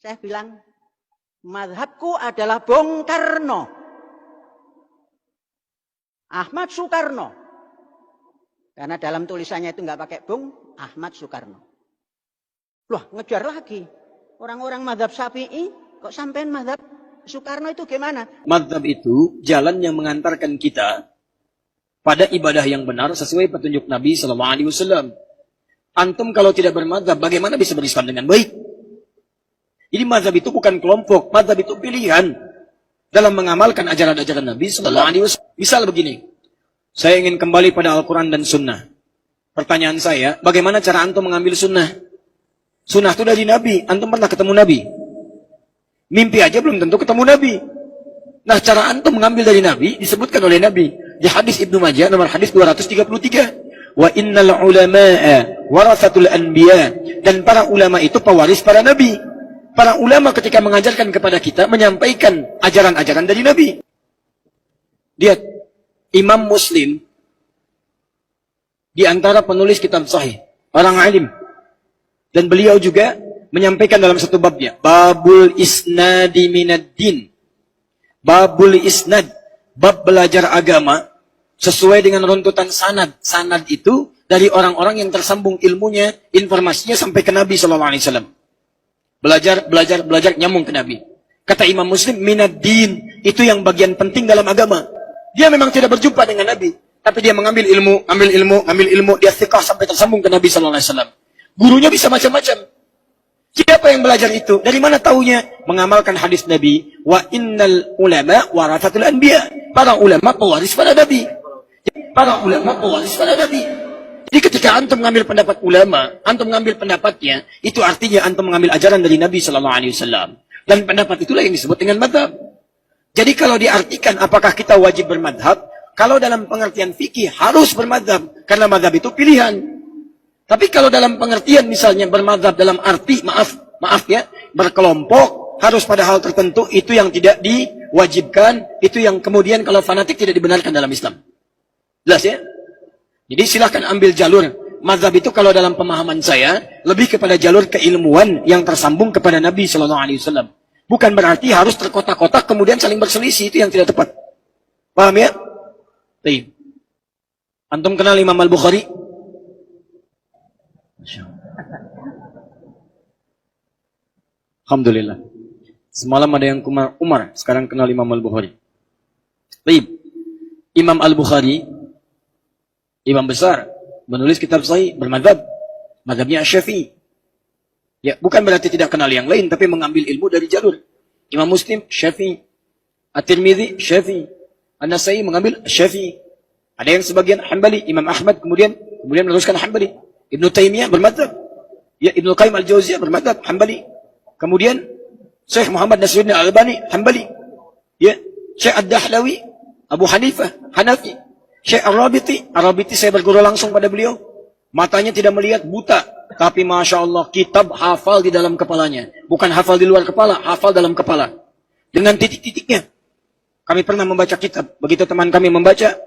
Saya bilang, mazhabku adalah Bung Karno. Ahmad Soekarno. Karena dalam tulisannya itu nggak pakai Bung, Ahmad Soekarno. Loh, ngejar lagi. Orang-orang mazhab Syafi'i, kok sampean mazhab Soekarno itu gimana? Mazhab itu jalan yang mengantarkan kita pada ibadah yang benar sesuai petunjuk Nabi SAW. Antum kalau tidak bermazhab, bagaimana bisa berislam dengan baik? Jadi mazhab itu bukan kelompok, mazhab itu pilihan dalam mengamalkan ajaran-ajaran Nabi SAW. Misal begini, saya ingin kembali pada Al-Quran dan Sunnah. Pertanyaan saya, bagaimana cara antum mengambil Sunnah? Sunnah itu dari Nabi, antum pernah ketemu Nabi? Mimpi aja belum tentu ketemu Nabi. Nah, cara antum mengambil dari Nabi disebutkan oleh Nabi di hadis Ibnu Majah nomor hadis 233. Wa innal ulama'a warathatul anbiya, dan para ulama itu pewaris para nabi. Para ulama ketika mengajarkan kepada kita menyampaikan ajaran-ajaran dari Nabi. Lihat, Imam Muslim di antara penulis kitab sahih, orang alim, dan beliau juga menyampaikan dalam satu babnya, babul isnadi minad din. Babul isnad, bab belajar agama sesuai dengan runtutan sanad. Sanad itu dari orang-orang yang tersambung ilmunya, informasinya sampai ke Nabi SAW. Belajar nyambung ke Nabi. Kata Imam Muslim, minad din, itu yang bagian penting dalam agama. Dia memang tidak berjumpa dengan Nabi, tapi dia mengambil ilmu, dia thiqah sampai tersambung ke Nabi SAW. Gurunya bisa macam-macam. Siapa yang belajar itu? Dari mana taunya? Mengamalkan hadis Nabi, wa innal ulama warathatul anbiya. Para ulama pewaris para Nabi. Para ulama pewaris para Nabi. Jadi ketika antum mengambil pendapat ulama, antum mengambil pendapatnya, itu artinya antum mengambil ajaran dari Nabi SAW. Dan pendapat itulah yang disebut dengan madhab. Jadi kalau diartikan apakah kita wajib bermadhab, kalau dalam pengertian fikih harus bermadhab, karena madhab itu pilihan. Tapi kalau dalam pengertian misalnya bermadhab dalam arti, maaf ya, berkelompok, harus pada hal tertentu, itu yang tidak diwajibkan, itu yang kemudian kalau fanatik tidak dibenarkan dalam Islam. Jelas ya? Jadi silahkan ambil jalur. Mazhab itu kalau dalam pemahaman saya, lebih kepada jalur keilmuan yang tersambung kepada Nabi SAW. Bukan berarti harus terkotak-kotak kemudian saling berselisih, itu yang tidak tepat. Paham ya? Baik. Antum kenal Imam Al-Bukhari? Alhamdulillah. Semalam ada yang Umar, sekarang kenal Imam Al-Bukhari. Baik. Imam Al-Bukhari, imam besar, menulis kitab sahih, bermadhab. Madhabnya Syafi'i. Ya, bukan berarti tidak kenal yang lain, tapi mengambil ilmu dari jalur. Imam Muslim, Syafi'i. At-Tirmidzi, Syafi'i. An-Nasai mengambil Syafi'i. Ada yang sebagian Hanbali, Imam Ahmad kemudian meneruskan Hanbali. Ibnu Taimiyah bermadhab. Ya, Ibnu Qayyim Al-Jauziyah bermadhab Hanbali. Kemudian Syekh Muhammad Nasiruddin Al-Albani, Hanbali. Ya, Syekh Ad-Dahlawi, Abu Hanifah, Hanafi. Syekh Ar-Rabiti saya berguru langsung pada beliau. Matanya tidak melihat, buta. Tapi Masya Allah, kitab hafal di dalam kepalanya. Bukan hafal di luar kepala, hafal dalam kepala. Dengan titik-titiknya. Kami pernah membaca kitab. Begitu teman kami membaca,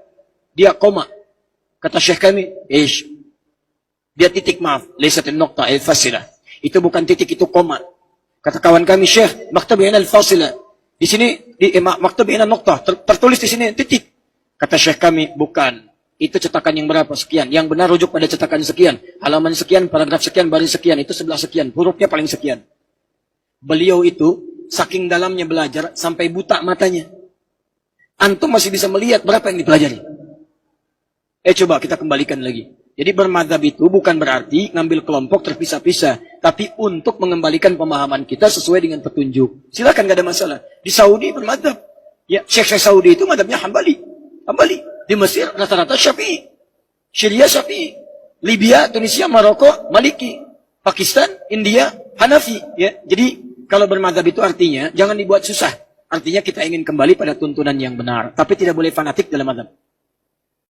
dia koma. Kata Syekh kami, dia titik, maaf. Laisatin nuqta al-fasilah. Itu bukan titik, itu koma. Kata kawan kami, Syekh, maktabina al-fasilah. Di sini, maktabina nuqta. Tertulis di sini, titik. Kata Syekh kami, bukan. Itu cetakan yang berapa? Sekian. Yang benar rujuk pada cetakan sekian. Halaman sekian, paragraf sekian, baris sekian. Itu sebelah sekian. Hurufnya paling sekian. Beliau itu, saking dalamnya belajar, sampai buta matanya. Antum masih bisa melihat berapa yang dipelajari. Coba kita kembalikan lagi. Jadi bermadhab itu bukan berarti ngambil kelompok terpisah-pisah. Tapi untuk mengembalikan pemahaman kita sesuai dengan petunjuk. Silakan, gak ada masalah. Di Saudi bermadhab. Ya, Syekh Saudi itu madhabnya Hanbali. Di Mesir rata-rata Syafi'i. Syria Syafi'i. Libya, Tunisia, Maroko, Maliki. Pakistan, India, Hanafi. Ya, jadi kalau bermadhab itu artinya jangan dibuat susah. Artinya kita ingin kembali pada tuntunan yang benar. Tapi tidak boleh fanatik dalam madhab.